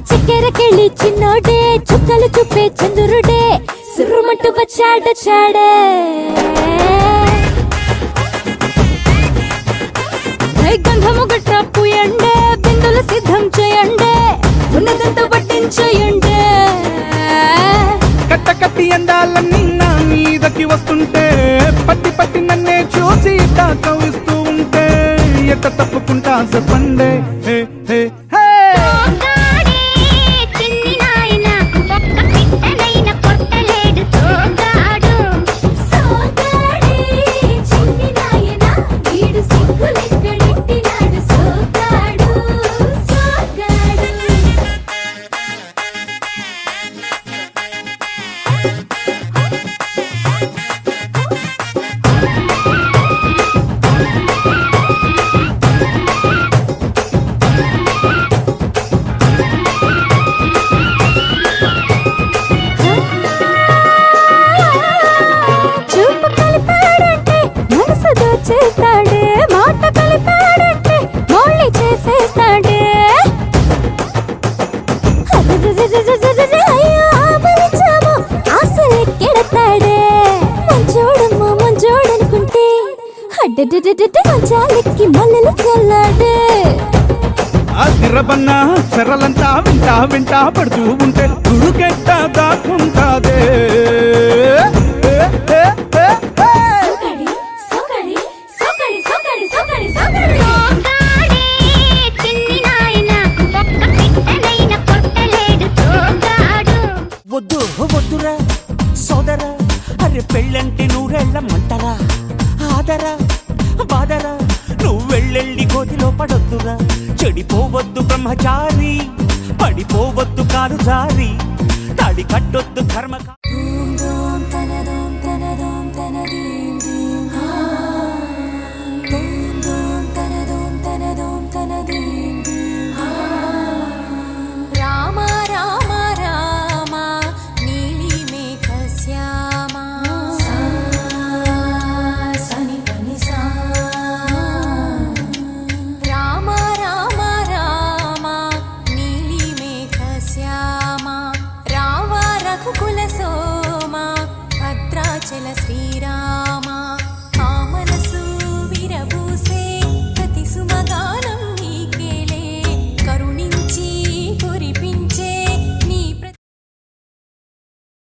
చక్కెర కెళ్ళి చిన్నోడే చుక్కలు చూపే చంద్రుడే సురుమంటూ వచ్చాడే గంధము గట్ట పూయండే బిందులు సిద్ధం చేయండే ఉన్నదంతా వడ్డించేయండే కట్ట కట్టి అందాలన్నీ నా మీదకి వస్తుంటే పట్టి పట్టి నన్నే చూసి కవిస్తూ ఉంటే ఎట్ట తప్పుకుంటా చెప్పండే హే హే హే చేస్తాడే మాట కలిపాడంటే మౌళి చేసేస్తాడే అయ్యో ఆపలిచాము ఆశలెక్కెడతాడే మంచోడమ్మా మంచోడనుకుంటే అడ్డడ్డడ్డ మంచాలెక్కి మల్లెలు చల్లాడే ఆ తిరబన్నా చెరలంతా వింటా వింటా పడుతూ ఉంటే తుడుకెట్ట దాక్కుంటాదే వద్దు వద్దురా సోదరా అరే పెళ్ళంటే నూరెళ్ళమంటరా ఆదరా బాదరా నువ్వు వెళ్ళెళ్ళి గోతిలో పడొద్దురా చెడిపోవద్దు బ్రహ్మచారి పడిపోవద్దు కాలు జారి తాడి కట్టొద్దు కర్మ